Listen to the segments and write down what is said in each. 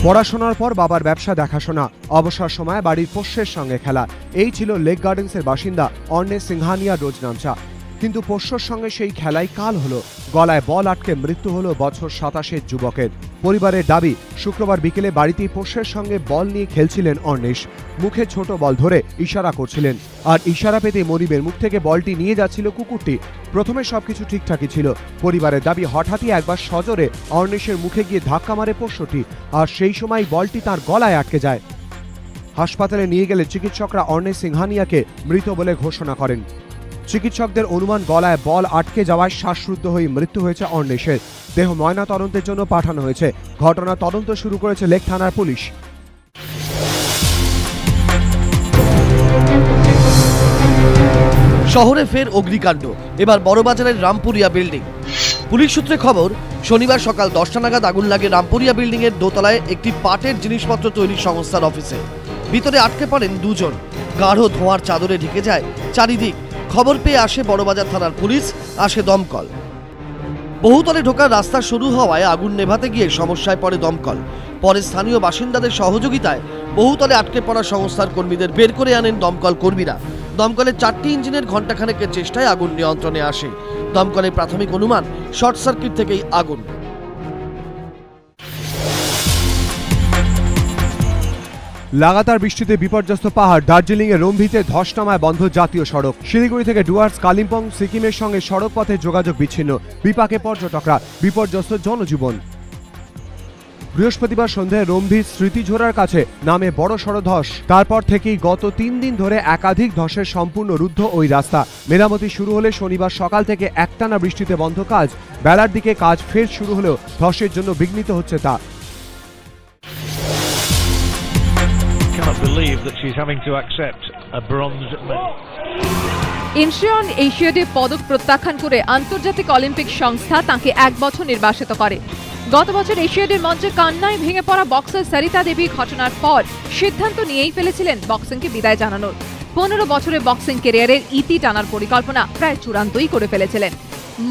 পড়াশোনার পর বাবার ব্যবসা দেখাশোনা, অবসর সময় বাড়ির পোষ্যের সঙ্গে খেলা, এই ছিল লেক গার্ডেন্সের বাসিন্দা অর্নেশ সিংহানিয়া রোজনামচা। কিন্তু পোষ্যর সঙ্গে সেই খেলাই কাল হলো, গলায় বল আটকে মৃত্যু হলো বছর 27-এর যুবকের। পরিবারের দাবি, শুক্রবার বিকেলে বাড়িতেই পোষ্যের সঙ্গে বল নিয়ে খেলছিলেন অর্নেশ। মুখে ছোট বল ধরে ইশারা করছিলেন, আর ইশারা পেতে মনিবের মুখ থেকে বলটি নিয়ে যাচ্ছিল কুকুরটি। প্রথমে সবকিছু ঠিকঠাকই ছিল। পরিবারের দাবি, হঠাৎই একবার সজোরে অর্নেশের মুখে গিয়ে ধাক্কা মারে পোষ্যটি, আর সেই সময় বলটি তার গলায় আটকে যায়। হাসপাতালে নিয়ে গেলে চিকিৎসকরা অর্নেশ সিংহানিয়াকে মৃত বলে ঘোষণা করেন। চিকিৎসকদের অনুমান, গলায় বল আটকে যাওয়ায় শ্বাসরুদ্ধ হয়ে মৃত্যু হয়েছে অর্নেশের। দেহ ময়না তদন্তের জন্য পাঠানো হয়েছে। ঘটনা তদন্ত শুরু করেছে লেক থানার পুলিশ। শহরে ফের অগ্নিকাণ্ড, এবার বড়বাজারের রামপুরিয়া বিল্ডিং। পুলিশ সূত্রে খবর, শনিবার সকাল 10টা নাগাদ আগুন লাগে রামপুরিয়া বিল্ডিং এর দোতলায় একটি পাটের জিনিসপত্র তৈরি সংস্থার অফিসে। ভিতরে আটকে পড়েন দুজন। গাঢ় ধোঁয়ার চাদরে ঢেকে যায় চারিদিক। খবর পেয়ে আসে বড়বাজার থানার পুলিশ, আসে দমকল। বহুতলে ঢোকার রাস্তা শুরু হওয়ায় আগুন নেভাতে গিয়ে সমস্যায় পড়ে দমকল। পরে স্থানীয় বাসিন্দাদের সহযোগিতায় বহুতলে আটকে পড়া সংস্থার কর্মীদের বের করে আনেন দমকল কর্মীরা। দমকলের 4টি ইঞ্জিনের ঘণ্টাখানেকের চেষ্টায় আগুন নিয়ন্ত্রণে আসে। দমকলের প্রাথমিক অনুমান, শর্ট সার্কিট থেকেই আগুন। লাগাতার বৃষ্টিতে বিপর্যস্ত পাহাড়। দার্জিলিংয়ের রম্ভিতে ধস নামায় বন্ধ জাতীয় সড়ক। শিলিগুড়ি থেকে ডুয়ার্স, কালিম্পং, সিকিমের সঙ্গে সড়ক পথে যোগাযোগ বিচ্ছিন্ন। বিপাকে পর্যটকরা, বিপর্যস্ত জনজীবন। বৃহস্পতিবার সন্ধ্যায় রম্ভির স্মৃতিঝোড়ার কাছে নামে বড় সড় ধস। তারপর থেকেই গত 3 দিন ধরে একাধিক ধসের সম্পূর্ণ রুদ্ধ ওই রাস্তা। মেরামতি শুরু হলে শনিবার সকাল থেকে একটানা বৃষ্টিতে বন্ধ কাজ। বেলার দিকে কাজ ফের শুরু হলেও ধসের জন্য বিঘ্নিত হচ্ছে তা। ইনচিয়ন এশিয়াডে পদক প্রত্যাখ্যান করে আন্তর্জাতিক অলিম্পিক সংস্থা তাঁকে 1 বছর নির্বাসিত করে। গত বছর এশিয়াডের মঞ্চে কান্নায় ভেঙে পড়া বক্সার সরিতা দেবী ঘটনার পর সিদ্ধান্ত নিয়েই ফেলেছিলেন বক্সিংকে বিদায় জানানোর। 15 বছরের বক্সিং ক্যারিয়ারের ইতি টানার পরিকল্পনা প্রায় চূড়ান্তই করে ফেলেছিলেন।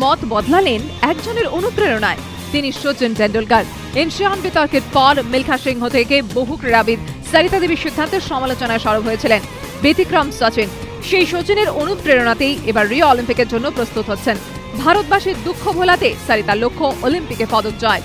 মত বদলালেন একজনের অনুপ্রেরণায়, তিনি সচিন টেন্ডুলকার। ইনচিয়ন বিতর্কের পর মিলখা সিংহ থেকে বহু ক্রীড়াবিদ সরিতা দেবীর সিদ্ধান্তের সমালোচনায় সরব হয়েছিলেন। ব্যতিক্রম সচিন। সেই সচিনের অনুপ্রেরণাতেই এবার রিও অলিম্পিকের জন্য প্রস্তুত হচ্ছেন। ভারতবাসীর দুঃখ ভোলাতে সরিতার লক্ষ্য অলিম্পিকে পদক জয়।